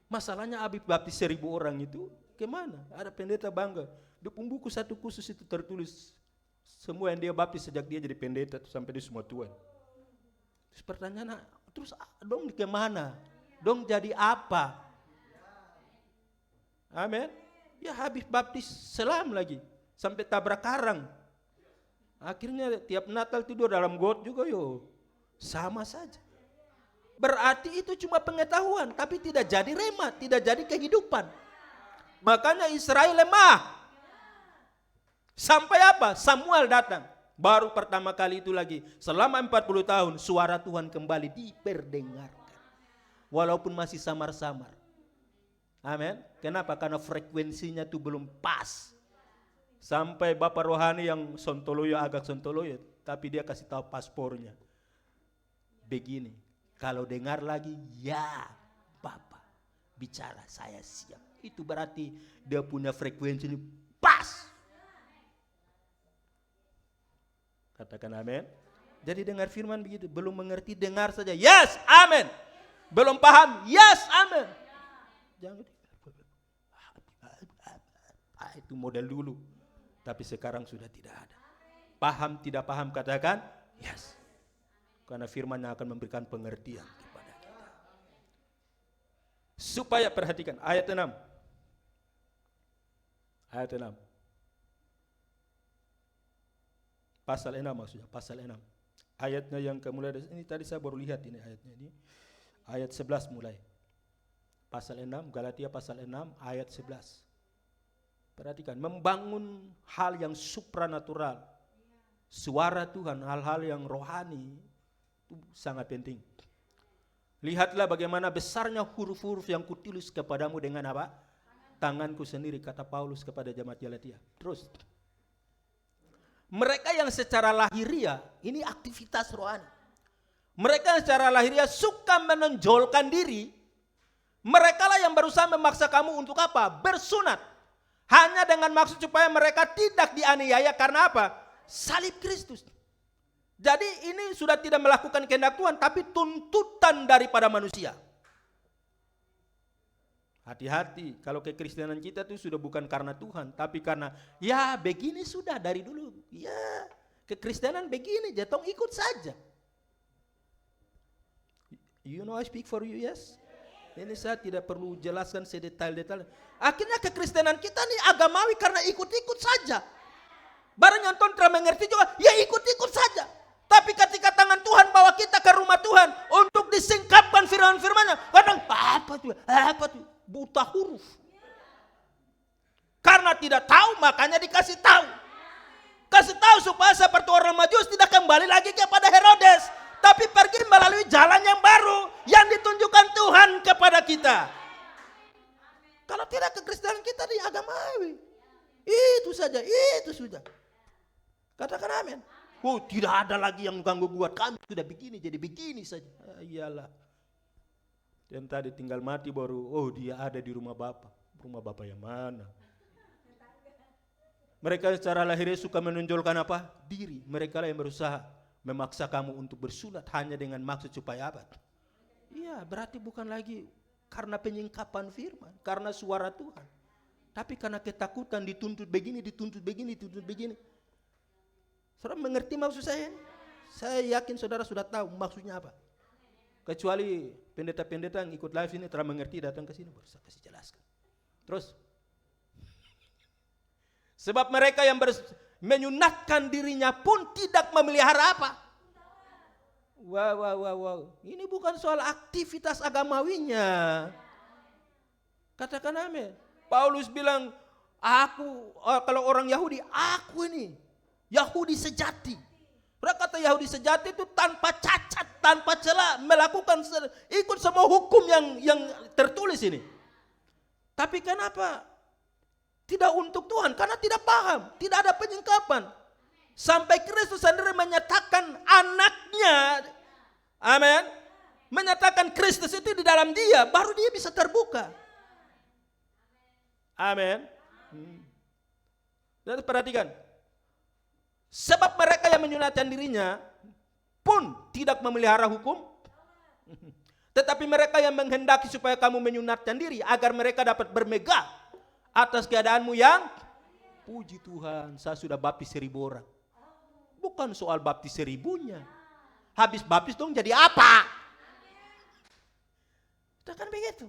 Masalahnya habis baptis 1.000 orang itu kemana? Ada pendeta bangga. Di buku satu khusus itu tertulis semua yang dia baptis sejak dia jadi pendeta sampai dia semua tuan. Terus pertanyaan, terus dong kemana? Dong jadi apa? Amin. Ya habis baptis selam lagi sampai tabrak karang. Akhirnya tiap Natal tidur dalam got juga yo. Sama saja. Berarti itu cuma pengetahuan, tapi tidak jadi rema, tidak jadi kehidupan. Makanya Israel lemah. Sampai apa? Samuel datang. Baru pertama kali itu lagi. Selama 40 tahun suara Tuhan kembali diperdengarkan. Walaupun masih samar-samar. Amin. Kenapa? Karena frekuensinya itu belum pas. Sampai Bapak rohani yang sontoloyo agak sontoloyo, tapi dia kasih tahu paspornya. Begini. Kalau dengar lagi, ya Bapak bicara, saya siap. Itu berarti dia punya frekuensi ini pas. Katakan amin. Jadi dengar firman begitu, belum mengerti dengar saja. Yes, amin. Belum paham, yes, amin. Jangan itu model dulu. Tapi sekarang sudah tidak ada. Paham tidak paham katakan yes. Karena firman yang akan memberikan pengertian kepada kita. Supaya perhatikan ayat 6. Ayat 6. Pasal 6 maksudnya, pasal 6. Ayatnya yang mulai dari ini tadi saya baru lihat ini ayatnya ini. Ayat 11 mulai. Pasal 6, Galatia pasal 6 ayat 11. Perhatikan, membangun hal yang supranatural. Suara Tuhan, hal-hal yang rohani itu sangat penting. Lihatlah bagaimana besarnya huruf-huruf yang kutulis kepadamu dengan apa? Tanganku sendiri, kata Paulus kepada jemaat Galatia. Terus, mereka yang secara lahiriah, ini aktivitas rohani. Mereka yang secara lahiriah suka menonjolkan diri. Mereka lah yang berusaha memaksa kamu untuk apa? Bersunat. Hanya dengan maksud supaya mereka tidak dianiaya karena apa? Salib Kristus. Jadi ini sudah tidak melakukan kehendak Tuhan, tapi tuntutan daripada manusia. Hati-hati, kalau kekristenan kita itu sudah bukan karena Tuhan, tapi karena ya begini sudah dari dulu. Ya kekristenan begini, jatong ikut saja. You know I speak for you, yes? Ini saya tidak perlu jelaskan sedetail-detail. Akhirnya kekristenan kita nih agamawi karena ikut-ikut saja. Barang yang telah mengerti juga, ya ikut-ikut saja. Tapi ketika tangan Tuhan bawa kita ke rumah Tuhan untuk disingkapkan firman-firmannya, kadang apa tuh, buta huruf. Karena tidak tahu makanya dikasih tahu. Kasih tahu supaya seperti orang Majus tidak kembali lagi kepada Herodes, tapi pergi melalui jalan yang baru yang ditunjukkan Tuhan kepada kita. Kalau tidak kekristenan kita di agamawi, itu saja, itu sudah. Katakan amin. Oh, tidak ada lagi yang ganggu buat kami, sudah begini jadi begini saja. Iyalah. Yang tadi tinggal mati baru, oh dia ada di rumah Bapak. Rumah Bapak yang mana? Mereka secara lahiriah suka menonjolkan apa? Diri. Mereka lah yang berusaha memaksa kamu untuk bersunat hanya dengan maksud supaya apa? Iya, berarti bukan lagi karena penyingkapan firman, karena suara Tuhan. Tapi karena ketakutan dituntut begini, dituntut begini, dituntut begini. Saudara mengerti maksud saya? Saya yakin saudara sudah tahu maksudnya apa. Kecuali pendeta-pendeta yang ikut live ini telah mengerti, datang ke sini baru saya kasih jelaskan. Terus, sebab mereka yang menyunatkan dirinya pun tidak memelihara apa? Wow. Ini bukan soal aktivitas agamawinya. Katakan amin. Paulus bilang, kalau orang Yahudi, aku ini Yahudi sejati. Kata Yahudi sejati itu tanpa cacat, tanpa celah, melakukan ikut semua hukum yang tertulis ini. Tapi kenapa tidak untuk Tuhan? Karena tidak paham, tidak ada penyingkapan. Sampai Kristus sendiri menyatakan anaknya, amin, menyatakan Kristus itu di dalam dia, baru dia bisa terbuka. Amin. Dan perhatikan, sebab mereka yang menyunatkan dirinya pun tidak memelihara hukum, Tetapi mereka yang menghendaki supaya kamu menyunatkan diri agar mereka dapat bermegah atas keadaanmu yang puji Tuhan, saya sudah baptis 1000 orang. Bukan soal baptis 1000-nya. Habis baptis dong jadi apa? Itu kan begitu.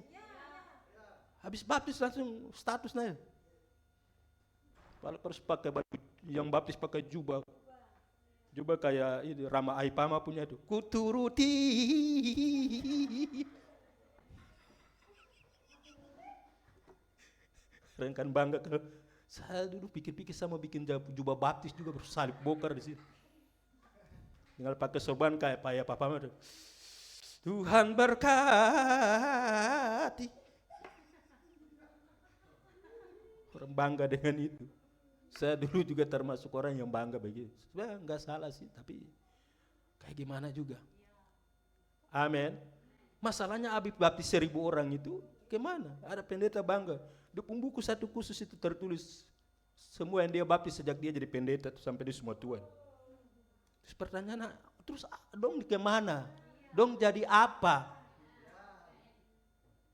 Habis baptis langsung status naik. Kalau harus pakai baju yang baptis pakai jubah. Jubah kayak ini Rama Aipama punya itu. Kuturuti. Keren kan, bangga kalau saya dulu pikir-pikir sama bikin jubah baptis juga bersalib bokar di sini. Tinggal pakai sorban kayak papa itu. Tuhan berkati. Orang bangga dengan itu. Saya dulu juga termasuk orang yang bangga begitu. Sebenarnya enggak salah sih, tapi kayak gimana juga. Amin. Masalahnya habis baptis 1000 orang itu gimana? Ada pendeta bangga. Di buku satu khusus itu tertulis semua yang dia baptis sejak dia jadi pendeta sampai di semua Tuhan. Terus pertanyaan, terus dong gimana? Dong jadi apa?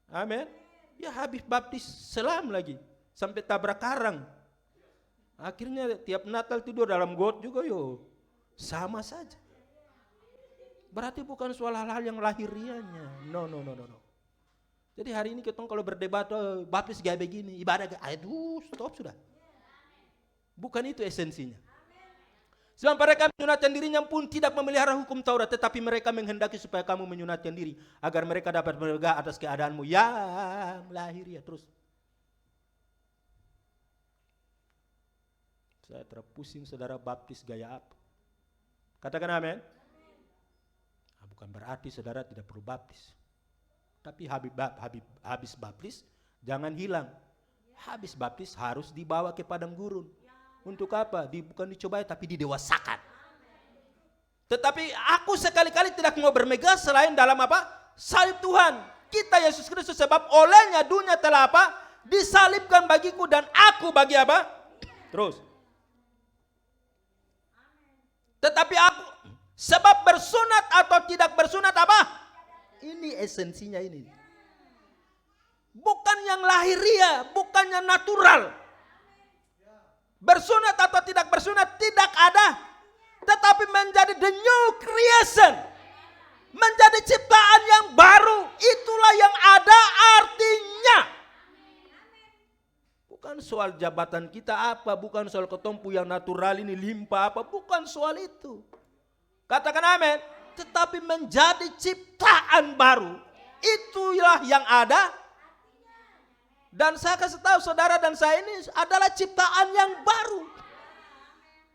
Amin. Ya habis baptis selam lagi sampai tabrak karang. Akhirnya tiap Natal tidur dalam got juga yo. Sama saja. Berarti bukan soal hal-hal yang lahirianya. No. Jadi hari ini kita kalau berdebat baptis gaya begini, ibadah gaya, aduh stop sudah. Bukan itu esensinya. Sebab mereka menyunatkan dirinya pun tidak memelihara hukum Taurat, tetapi mereka menghendaki supaya kamu menyunatkan diri agar mereka dapat bermegah atas keadaanmu yang lahiriah. Terus. Saya terpusing saudara baptis gaya apa? Katakan amin. Nah, bukan berarti saudara tidak perlu baptis. Tapi habis baptis jangan hilang. Habis baptis harus dibawa ke padang gurun. Untuk apa? Bukan dicobai tapi didewasakan. Tetapi aku sekali-kali tidak mau bermegah selain dalam apa? Salib Tuhan. Kita Yesus Kristus, sebab olehnya dunia telah apa? Disalibkan bagiku dan aku bagi apa? Terus. Tetapi aku sebab bersunat atau tidak bersunat apa? Ini esensinya ini. Bukan yang lahiriah, bukan yang natural. Bersunat atau tidak bersunat tidak ada. Tetapi menjadi the new creation. Menjadi ciptaan yang baru. Itulah yang ada artinya. Bukan soal jabatan kita apa, bukan soal ketompu yang natural ini limpah apa, bukan soal itu. Katakan amin. Tetapi menjadi ciptaan baru. Itulah yang ada. Dan saya kasih tahu saudara dan saya ini adalah ciptaan yang baru.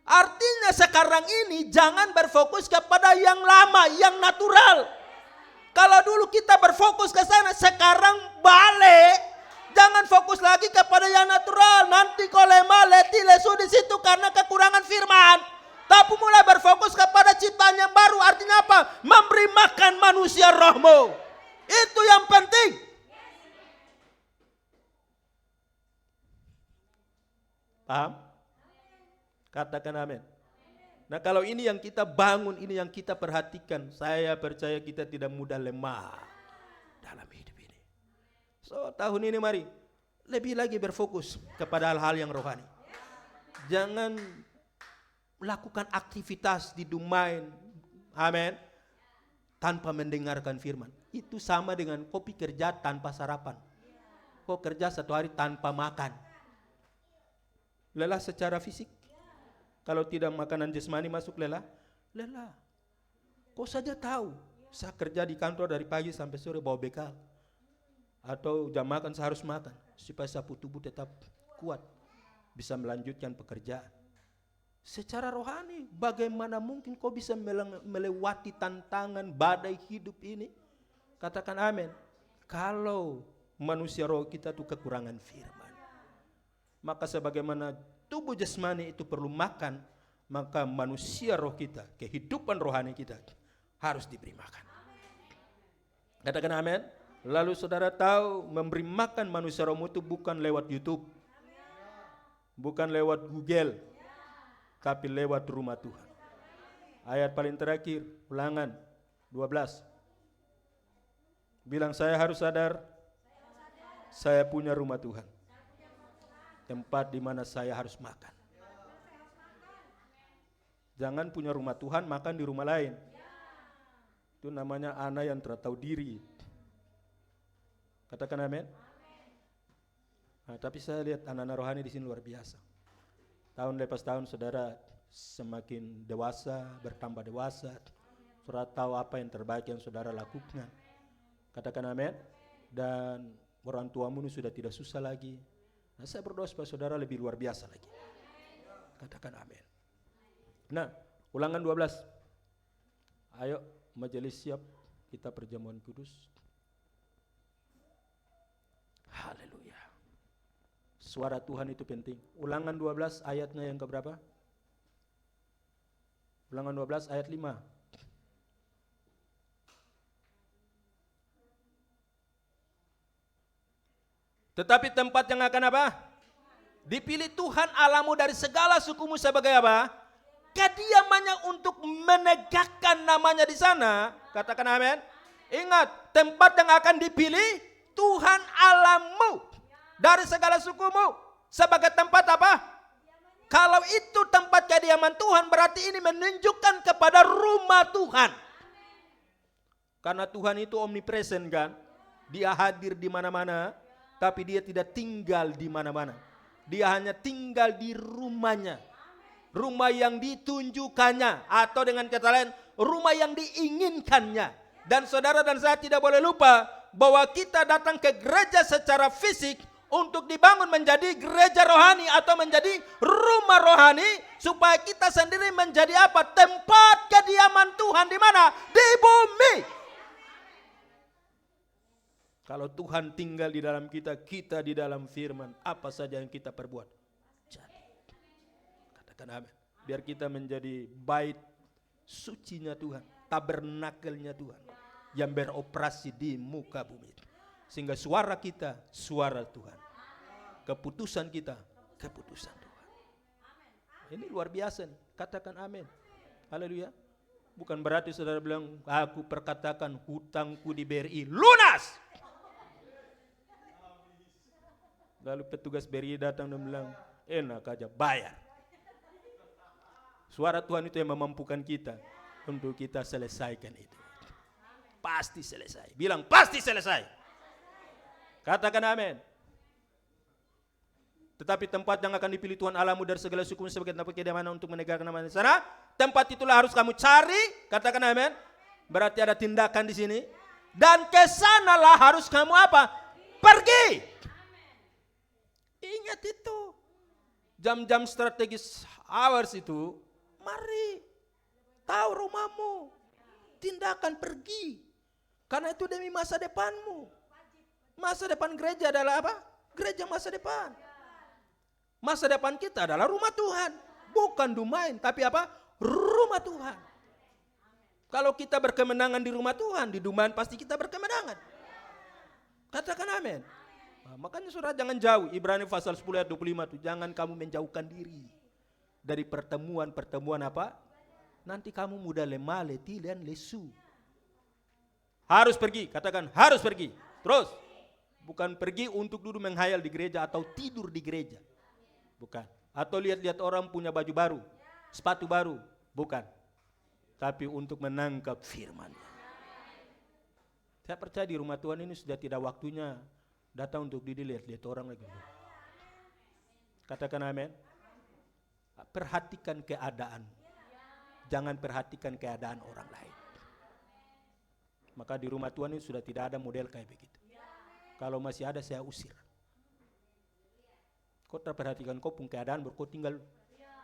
Artinya sekarang ini jangan berfokus kepada yang lama, yang natural. Kalau dulu kita berfokus ke sana, sekarang balik. Jangan fokus lagi kepada yang natural. Nanti kau lemah, letih, lesu di situ karena kekurangan firman. Tapi mulai berfokus kepada ciptaan yang baru. Artinya apa? Memberi makan manusia rohmu. Itu yang penting. Paham? Katakan amin. Nah kalau ini yang kita bangun, ini yang kita perhatikan, saya percaya kita tidak mudah lemah dalam hidup ini. So tahun ini mari lebih lagi berfokus kepada hal-hal yang rohani. Jangan lakukan aktivitas di domain, amin, tanpa mendengarkan firman. Itu sama dengan kopi kerja tanpa sarapan. Kau kerja 1 hari tanpa makan. Lelah secara fisik. Kalau tidak makanan jasmani masuk lelah. Kau saja tahu, saya kerja di kantor dari pagi sampai sore bawa bekal. Atau jam makan saya harus makan. Supaya sapu tubuh tetap kuat. Bisa melanjutkan pekerjaan. Secara rohani, bagaimana mungkin kau bisa melewati tantangan badai hidup ini? Katakan amin. Kalau manusia roh kita itu kekurangan firman. Maka sebagaimana tubuh jasmani itu perlu makan, maka manusia roh kita, kehidupan rohani kita harus diberi makan. Katakan amin. Lalu saudara tahu memberi makan manusia rohmu itu bukan lewat YouTube. Bukan lewat Google. Tapi lewat rumah Tuhan. Ayat paling terakhir, Ulangan 12. Bilang, saya harus sadar, saya punya rumah Tuhan. Tempat di mana saya harus makan. Jangan punya rumah Tuhan, makan di rumah lain. Itu namanya anak yang tidak tahu diri. Katakan amin. Nah, tapi saya lihat anak-anak rohani di sini luar biasa. Tahun lepas tahun saudara semakin dewasa, bertambah dewasa. Saudara tahu apa yang terbaik yang saudara lakukan. Katakan amin. Dan orang tuamu ini sudah tidak susah lagi. Nah, saya berdoa supaya saudara lebih luar biasa lagi. Katakan amin. Nah, Ulangan 12. Ayo majelis siap, kita perjamuan kudus. Haleluya. Suara Tuhan itu penting. Ulangan 12 ayatnya yang keberapa? Ulangan 12 ayat 5. Tetapi tempat yang akan apa? Dipilih Tuhan Allahmu dari segala sukumu sebagai apa? Kediamannya untuk menegakkan namanya di sana. Katakan amin. Ingat, tempat yang akan dipilih Tuhan Allahmu dari segala sukumu sebagai tempat apa? Kalau itu tempat kediaman Tuhan, berarti ini menunjukkan kepada rumah Tuhan. Karena Tuhan itu omnipresent kan? Dia hadir di mana-mana, tapi dia tidak tinggal di mana-mana. Dia hanya tinggal di rumahnya. Rumah yang ditunjukkannya, atau dengan kata lain, rumah yang diinginkannya. Dan saudara dan saya tidak boleh lupa bahwa kita datang ke gereja secara fisik untuk dibangun menjadi gereja rohani atau menjadi rumah rohani, supaya kita sendiri menjadi apa? Tempat kediaman Tuhan di mana? Di bumi. Kalau Tuhan tinggal di dalam kita, kita di dalam firman, apa saja yang kita perbuat jadi. Katakan amin. Biar kita menjadi bait sucinya Tuhan, tabernakelnya Tuhan yang beroperasi di muka bumi. Sehingga suara kita, suara Tuhan. Keputusan kita, keputusan Tuhan. Ini luar biasa nih. Katakan amin. Haleluya. Bukan berarti saudara bilang, aku perkatakan hutangku di BRI lunas. Lalu petugas BRI datang dan bilang, enak aja bayar. Suara Tuhan itu yang memampukan kita untuk kita selesaikan itu. Pasti selesai. Bilang pasti selesai. Katakan amin. Tetapi tempat yang akan dipilih Tuhan Allahmu dari segala suku sebagai tempat kediaman untuk menegakkan namanya di sana, tempat itulah harus kamu cari. Katakan amin. Berarti ada tindakan di sini. Dan ke sanalah harus kamu apa? Pergi. Ingat itu. Jam-jam strategis hours itu, mari tahu rumahmu. Tindakan pergi. Karena itu demi masa depanmu. Masa depan gereja adalah apa? Gereja masa depan. Masa depan kita adalah rumah Tuhan. Bukan domain, tapi apa? Rumah Tuhan. Kalau kita berkemenangan di rumah Tuhan, di domain pasti kita berkemenangan. Katakan amin. Nah, makanya saudara jangan jauh. Ibrani pasal 10 ayat 25 itu, jangan kamu menjauhkan diri dari pertemuan-pertemuan apa? Nanti kamu mudah lemah, letih, dan lesu. Harus pergi, katakan harus pergi. Terus, bukan pergi untuk duduk menghayal di gereja atau tidur di gereja. Bukan. Atau lihat-lihat orang punya baju baru, sepatu baru. Bukan. Tapi untuk menangkap firman-Nya. Saya percaya di rumah Tuhan ini sudah tidak waktunya datang untuk dilihat-lihat orang lagi. Katakan amin. Perhatikan keadaan. Jangan perhatikan keadaan orang lain. Maka di rumah Tuhan ini sudah tidak ada model kayak begitu. Kalau masih ada saya usir. Kau terperhatikan kau pun keadaan, kau tinggal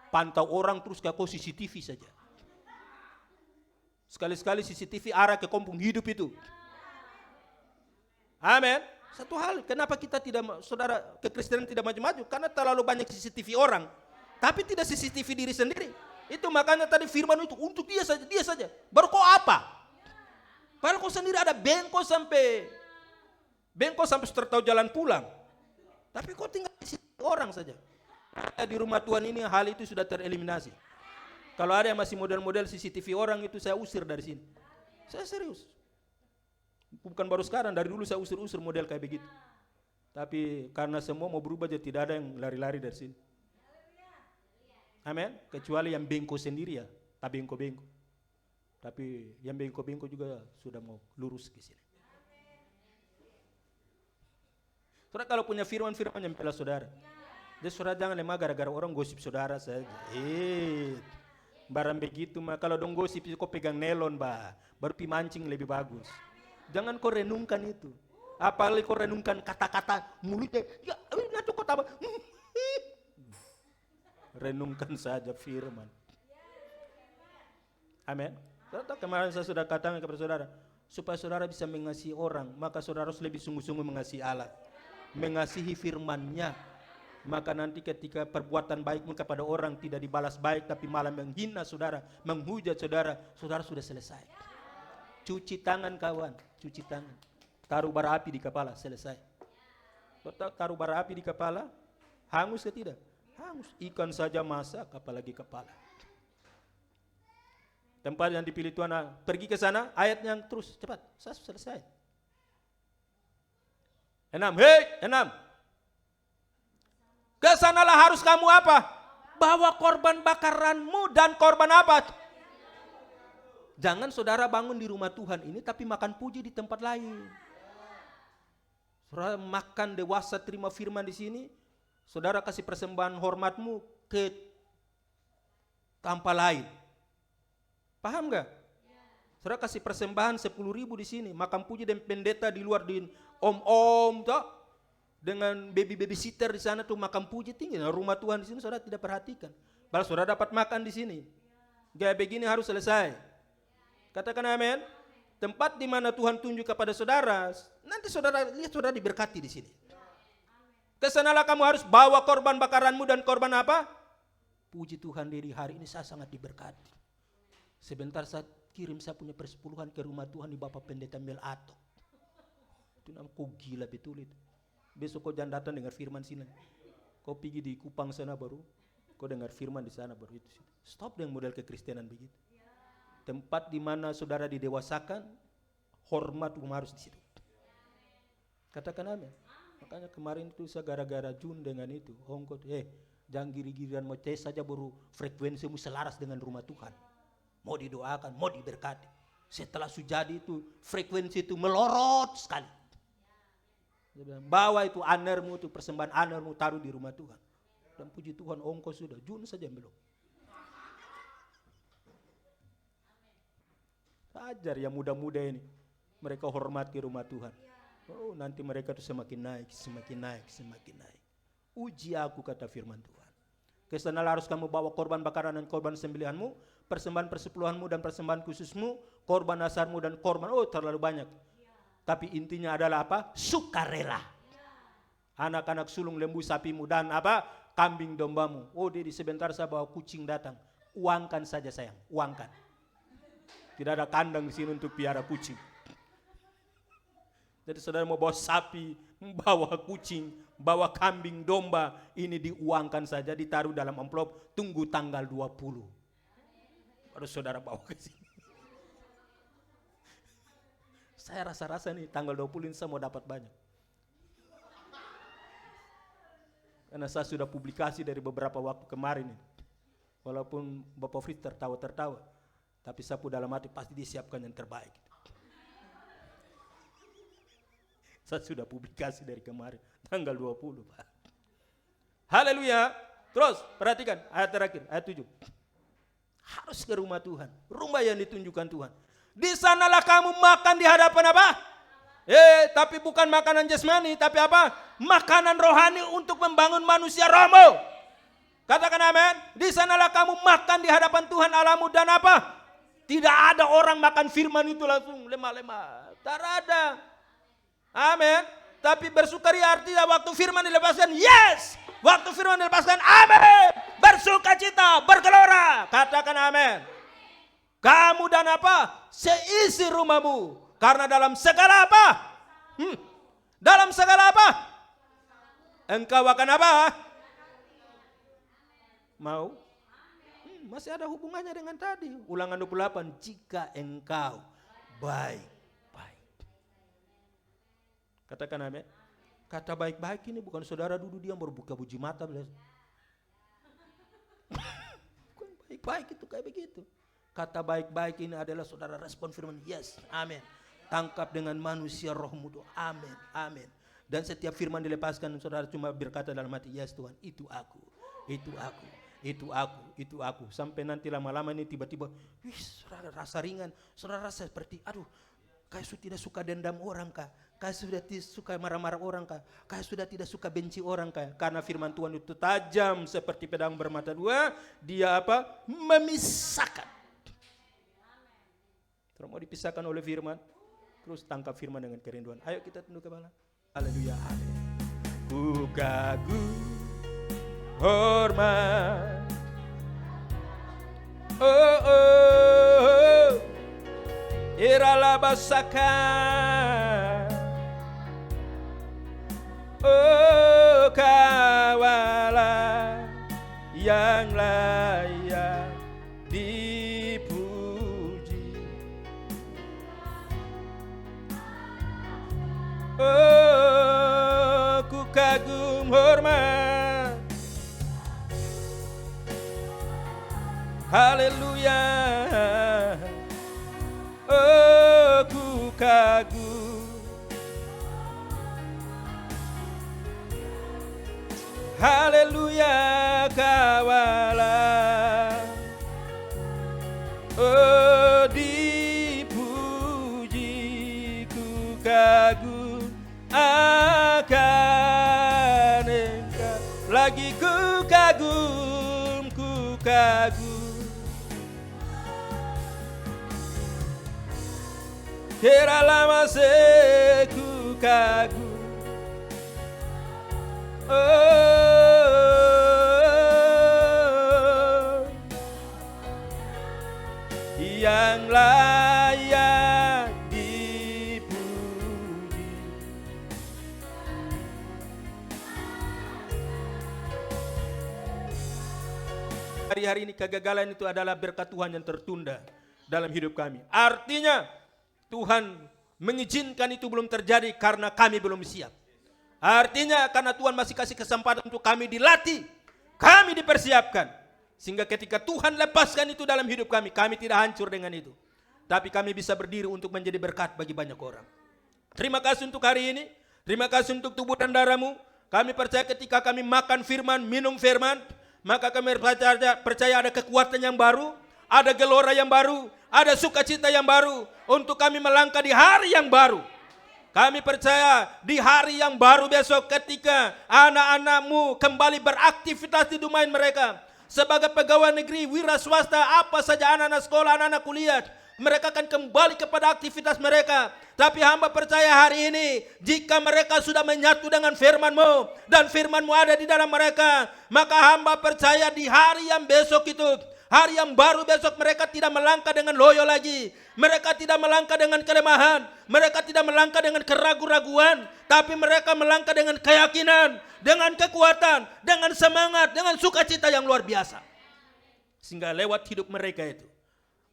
pantau orang terus kayak kau CCTV saja. Sekali-sekali CCTV arah ke kampung hidup itu. Amin. Satu hal, kenapa kita tidak, saudara, kekristenan tidak maju-maju? Karena terlalu banyak CCTV orang, tapi tidak CCTV diri sendiri. Itu makanya tadi firman itu untuk dia saja. Baru kau apa? Padahal kau sendiri ada bengkok sampai sudah tahu jalan pulang. Tapi kau tinggal di sini orang saja. Di rumah Tuhan ini hal itu sudah tereliminasi. Kalau ada yang masih model-model CCTV orang itu saya usir dari sini. Saya serius. Bukan baru sekarang, dari dulu saya usir-usir model kayak begitu. Tapi karena semua mau berubah, jadi tidak ada yang lari-lari dari sini. Amin. Kecuali yang bengko sendiri ya, tak bengko-bengko. Tapi yang bengko-bengko juga sudah mau lurus ke sini. Saudara kalau punya firman-firman yang bela saudara. Jadi saudara jangan lemah gara-gara orang gosip saudara saja. Barang begitu mah kalau dong gosip kau pegang nelon baru pi mancing lebih bagus. Jangan kau renungkan itu. Apalagi kau renungkan kata-kata mulutnya. Ya, nanti kau tambah. Renungkan saja firman. Amin. Kemarin saya sudah katakan kepada saudara, supaya saudara bisa mengasihi orang, maka saudara harus lebih sungguh-sungguh mengasihi Allah, mengasihi firman-Nya. Maka nanti ketika perbuatan baikmu kepada orang tidak dibalas baik, tapi malah menghina saudara, menghujat saudara, saudara sudah selesai. Cuci tangan kawan, cuci tangan. Taruh bara api di kepala, selesai. Taruh bara api di kepala, hangus ke tidak? Hangus. Ikan saja masak, apalagi kepala. Tempat yang dipilih Tuhan, pergi ke sana, ayat yang terus, cepat, saya selesai. 6, 6. Kesanalah harus kamu apa? Bawa korban bakaranmu dan korban apa? Jangan saudara bangun di rumah Tuhan ini tapi makan puji di tempat lain. Saudara makan dewasa terima firman di sini, saudara kasih persembahan hormatmu ke tempat lain. Paham gak? Saudara kasih persembahan 10.000 di sini, makan puji dan pendeta di luar di om-om toh, dengan baby sitter di sana tuh makan puji tinggi. Nah, rumah Tuhan di sini saudara tidak perhatikan. Kalau saudara dapat makan di sini, gaya begini harus selesai. Katakan amin. Tempat di mana Tuhan tunjuk kepada saudara, nanti saudara lihat saudara diberkati di sini. Kesanalah kamu harus bawa korban bakaranmu dan korban apa? Puji Tuhan, dari hari ini saya sangat diberkati. Sebentar saya kirim saya punya persepuluhan ke rumah Tuhan di Bapak Pendeta Melato. Itu namanya kau gila betul itu. Besok kau jangan datang dengar firman sini. Kau pergi di Kupang sana baru, kau dengar firman di sana baru itu. Stop dengan model kekristenan begitu. Tempat di mana saudara didewasakan, hormat harus di situ. Katakan amin. Makanya kemarin itu saya gara-gara Jun dengan itu. Ongkot, jangan giri-girian mau tes saja baru frekuensimu selaras dengan rumah Tuhan. Mau didoakan, mau diberkati. Setelah sujadi itu frekuensi itu melorot sekali. Bawa itu anermu, itu persembahan anermu taruh di rumah Tuhan. Dan puji Tuhan ongkos sudah, Jun saja belum. Ajar yang muda-muda ini, mereka hormati rumah Tuhan. Oh, nanti mereka itu semakin naik, semakin naik, semakin naik. Uji aku, kata firman Tuhan. Kesanalah harus kamu bawa korban bakaran dan korban sembelihanmu, persembahan persepuluhanmu dan persembahan khususmu, korban asarmu dan korban, terlalu banyak. Tapi intinya adalah apa? Sukarela. Anak-anak sulung lembu sapimu dan apa? Kambing dombamu. Dedi sebentar saya bawa kucing datang. Uangkan saja sayang, uangkan. Tidak ada kandang di sini untuk piara kucing. Jadi saudara mau bawa sapi, bawa kucing, bawa kambing, domba, ini diuangkan saja, ditaruh dalam amplop, tunggu tanggal 20. Baru saudara bawa ke sini. Saya rasa-rasa nih tanggal 20 ini saya mau dapat banyak. Karena saya sudah publikasi dari beberapa waktu kemarin ini. Walaupun Bapak Fritz tertawa-tertawa, tapi sapu dalam hati pasti disiapkan yang terbaik. Saya sudah publikasi dari kemarin, tanggal 20 Pak. Haleluya. Terus perhatikan ayat terakhir, ayat 7. Harus ke rumah Tuhan, rumah yang ditunjukkan Tuhan. Di sanalah kamu makan di hadapan apa? Tapi bukan makanan jasmani, tapi apa? Makanan rohani untuk membangun manusia rohmu. Katakan amin. Di sanalah kamu makan di hadapan Tuhan Allahmu dan apa? Tidak ada orang makan firman itu langsung lemah-lemah. Tak ada. Amin. Tapi bersukaria artinya waktu firman dilepaskan, yes. Waktu firman dilepaskan, amin. Bersukacita, bergelora. Katakan amin. Kamu dan apa? Seisi rumahmu. Karena dalam segala apa? Dalam segala apa? Engkau akan apa? Mau? Masih ada hubungannya dengan tadi. Ulangan 28. Jika engkau baik. Katakan amin. Kata baik-baik ini bukan saudara duduk diam baru buka buji mata. Bukan baik-baik itu kayak begitu. Kata baik-baik ini adalah saudara respon firman, yes, amin. Tangkap dengan manusia rohmu doa, amin, amin. Dan setiap firman dilepaskan, saudara cuma berkata dalam hati, yes Tuhan, itu aku, itu aku, itu aku, itu aku. Sampai nanti lama-lama ini tiba-tiba, wih, saudara rasa ringan, saudara rasa seperti, aduh, kayak sudah tidak suka dendam orang kah? Kayak sudah tidak suka marah-marah orang kah? Kayak sudah tidak suka benci orang kah? Karena firman Tuhan itu tajam seperti pedang bermata dua. Dia apa? Memisahkan. Terus mau dipisahkan oleh firman, terus tangkap firman dengan kerinduan. Ayo kita tunduk kepala. Haleluya. Ku kagum hormat. Oh, oh. Iralah basakan. Oh, kawalah yang layak dipuji. Oh, ku kagum hormat. Haleluya. Oh, ku kagum. Haleluya, kawalah. Oh, dipuji, ku kagum akan Engkau. Lagi ku kagum, ku kagum. Kira lama ku kagum. Oh, yang layak dipuji. Hari-hari ini kegagalan itu adalah berkat Tuhan yang tertunda dalam hidup kami. Artinya Tuhan mengizinkan itu belum terjadi karena kami belum siap. Artinya karena Tuhan masih kasih kesempatan untuk kami dilatih, kami dipersiapkan. Sehingga ketika Tuhan lepaskan itu dalam hidup kami, kami tidak hancur dengan itu. Tapi kami bisa berdiri untuk menjadi berkat bagi banyak orang. Terima kasih untuk hari ini. Terima kasih untuk tubuh dan darahmu. Kami percaya ketika kami makan firman, minum firman, maka kami percaya ada kekuatan yang baru, ada gelora yang baru, ada sukacita yang baru untuk kami melangkah di hari yang baru. Kami percaya di hari yang baru besok ketika anak-anakmu kembali beraktivitas di domain mereka. Sebagai pegawai negeri, wira swasta, apa saja anak-anak sekolah, anak-anak kuliah, mereka akan kembali kepada aktivitas mereka. Tapi hamba percaya hari ini, jika mereka sudah menyatu dengan firman-Mu, dan firman-Mu ada di dalam mereka, maka hamba percaya di hari yang besok itu, hari yang baru besok mereka tidak melangkah dengan loyo lagi. Mereka tidak melangkah dengan kelemahan. Mereka tidak melangkah dengan keraguan-raguan. Tapi mereka melangkah dengan keyakinan, dengan kekuatan, dengan semangat, dengan sukacita yang luar biasa. Sehingga lewat hidup mereka itu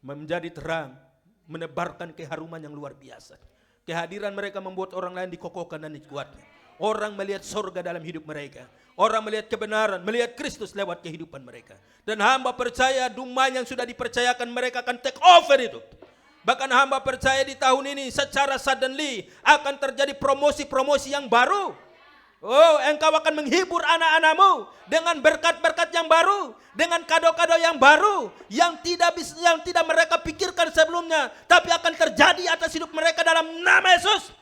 menjadi terang, menebarkan keharuman yang luar biasa. Kehadiran mereka membuat orang lain dikokohkan dan dikuatkan. Orang melihat surga dalam hidup mereka. Orang melihat kebenaran, melihat Kristus lewat kehidupan mereka. Dan hamba percaya domain yang sudah dipercayakan mereka akan take over itu. Bahkan hamba percaya di tahun ini secara suddenly akan terjadi promosi-promosi yang baru. Oh, engkau akan menghibur anak-anakmu dengan berkat-berkat yang baru, dengan kado-kado yang baru, yang tidak mereka pikirkan sebelumnya, tapi akan terjadi atas hidup mereka dalam nama Yesus.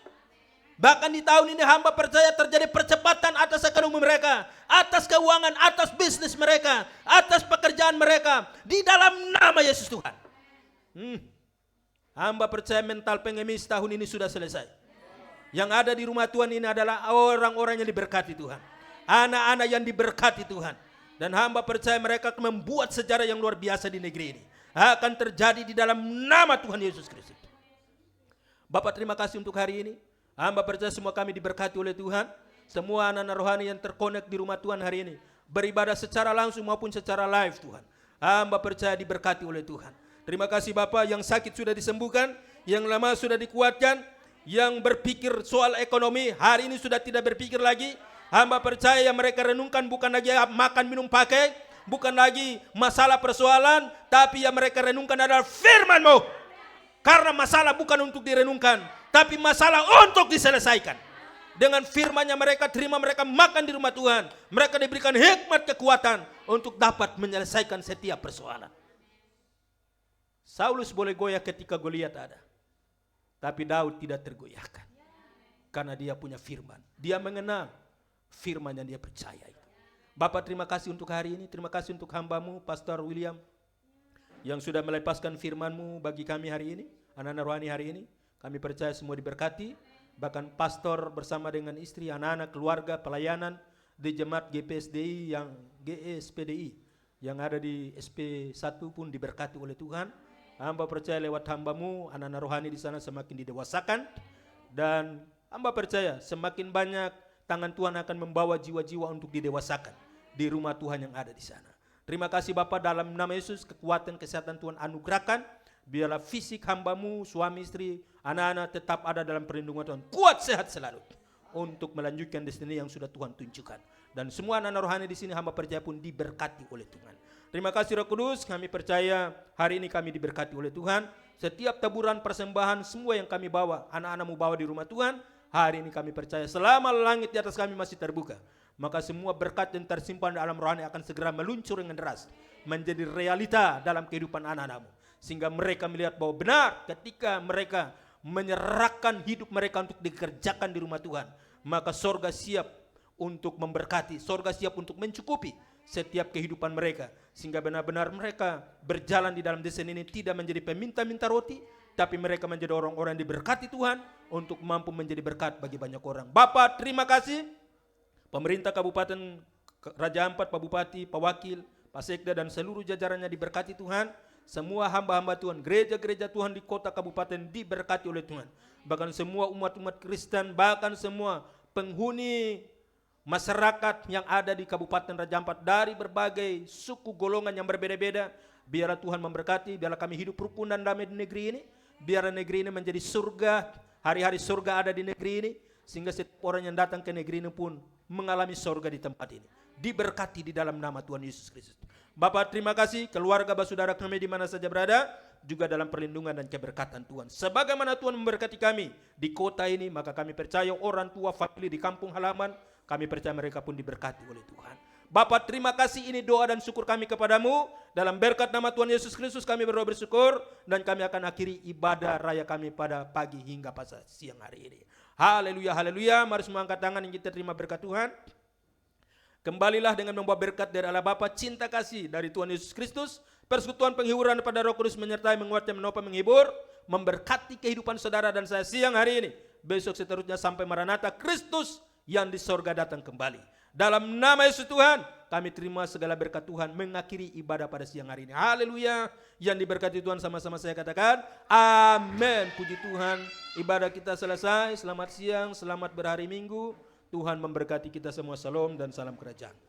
Bahkan di tahun ini hamba percaya terjadi percepatan atas ekonomi mereka, atas keuangan, atas bisnis mereka, atas pekerjaan mereka, di dalam nama Yesus Tuhan. Hamba percaya mental pengemis tahun ini sudah selesai. Yang ada di rumah Tuhan ini adalah orang-orang yang diberkati Tuhan. Anak-anak yang diberkati Tuhan. Dan hamba percaya mereka akan membuat sejarah yang luar biasa di negeri ini. Akan terjadi di dalam nama Tuhan Yesus Kristus. Bapak terima kasih untuk hari ini. Hamba percaya semua kami diberkati oleh Tuhan. Semua anak-anak rohani yang terkonek di rumah Tuhan hari ini. Beribadah secara langsung maupun secara live Tuhan. Hamba percaya diberkati oleh Tuhan. Terima kasih Bapak, yang sakit sudah disembuhkan, yang lemah sudah dikuatkan, yang berpikir soal ekonomi hari ini sudah tidak berpikir lagi. Hamba percaya yang mereka renungkan bukan lagi makan, minum, pakai, bukan lagi masalah persoalan, tapi yang mereka renungkan adalah firman-Mu. Karena masalah bukan untuk direnungkan, tapi masalah untuk diselesaikan. Dengan firman-Nya mereka terima, mereka makan di rumah Tuhan. Mereka diberikan hikmat, kekuatan untuk dapat menyelesaikan setiap persoalan. Saulus boleh goyah ketika Goliat ada, tapi Daud tidak tergoyahkan. Karena dia punya firman. Dia mengenal firman yang dia percaya itu. Bapak, terima kasih untuk hari ini. Terima kasih untuk hamba-Mu, Pastor William, yang sudah melepaskan firman-Mu bagi kami hari ini. Anak-anak rohani hari ini, kami percaya semua diberkati. Bahkan pastor bersama dengan istri, anak-anak, keluarga, pelayanan di jemaat GPSDI yang GSPDI yang ada di SP1 pun diberkati oleh Tuhan. Hamba percaya lewat hamba-Mu, anak-anak rohani di sana semakin didewasakan. Dan hamba percaya semakin banyak tangan Tuhan akan membawa jiwa-jiwa untuk didewasakan di rumah Tuhan yang ada di sana. Terima kasih Bapak, dalam nama Yesus kekuatan kesehatan Tuhan anugerahkan. Biarlah fisik hamba-Mu, suami istri, anak-anak tetap ada dalam perlindungan Tuhan. Kuat sehat selalu untuk melanjutkan destiny yang sudah Tuhan tunjukkan. Dan semua anak-anak rohani di sini hamba percaya pun diberkati oleh Tuhan. Terima kasih Roh Kudus, kami percaya hari ini kami diberkati oleh Tuhan. Setiap taburan persembahan semua yang kami bawa, anak-anak-Mu bawa di rumah Tuhan, hari ini kami percaya selama langit di atas kami masih terbuka, maka semua berkat yang tersimpan dalam rohani akan segera meluncur dengan deras menjadi realita dalam kehidupan anak-anak-Mu. Sehingga mereka melihat bahwa benar ketika mereka menyerahkan hidup mereka untuk dikerjakan di rumah Tuhan, maka sorga siap untuk memberkati, sorga siap untuk mencukupi setiap kehidupan mereka. Sehingga benar-benar mereka berjalan di dalam desa ini tidak menjadi peminta-minta roti, tapi mereka menjadi orang-orang yang diberkati Tuhan untuk mampu menjadi berkat bagi banyak orang. Bapak, terima kasih. Pemerintah Kabupaten Raja Ampat, Pak Bupati, Pak Wakil, Pak Sekda dan seluruh jajarannya diberkati Tuhan. Semua hamba-hamba Tuhan, gereja-gereja Tuhan di kota kabupaten diberkati oleh Tuhan. Bahkan semua umat-umat Kristen, bahkan semua penghuni masyarakat yang ada di Kabupaten Raja Ampat dari berbagai suku golongan yang berbeda-beda. Biarlah Tuhan memberkati, biarlah kami hidup rukun dan damai di negeri ini. Biarlah negeri ini menjadi surga, hari-hari surga ada di negeri ini. Sehingga setiap orang yang datang ke negeri ini pun mengalami surga di tempat ini. Diberkati di dalam nama Tuhan Yesus Kristus. Bapak terima kasih, keluarga saudara kami di mana saja berada, juga dalam perlindungan dan keberkatan Tuhan. Sebagaimana Tuhan memberkati kami di kota ini, maka kami percaya orang tua, famili di kampung halaman, kami percaya mereka pun diberkati oleh Tuhan. Bapak terima kasih, ini doa dan syukur kami kepadamu. Dalam berkat nama Tuhan Yesus Kristus kami berdoa bersyukur, dan kami akan akhiri ibadah raya kami pada pagi hingga pada siang hari ini. Haleluya, haleluya. Mari semua angkat tangan yang kita terima berkat Tuhan. Kembalilah dengan membawa berkat dari Allah Bapa, cinta kasih dari Tuhan Yesus Kristus, persekutuan penghiburan pada Roh Kudus menyertai, menguatkan, menopang, menghibur, memberkati kehidupan saudara dan saya siang hari ini, besok seterusnya sampai Maranatha, Kristus yang di sorga datang kembali. Dalam nama Yesus Tuhan, kami terima segala berkat Tuhan mengakhiri ibadah pada siang hari ini. Haleluya. Yang diberkati Tuhan sama-sama saya katakan, amin. Puji Tuhan, ibadah kita selesai. Selamat siang, selamat berhari Minggu. Tuhan memberkati kita semua. Salam dan salam kerajaan.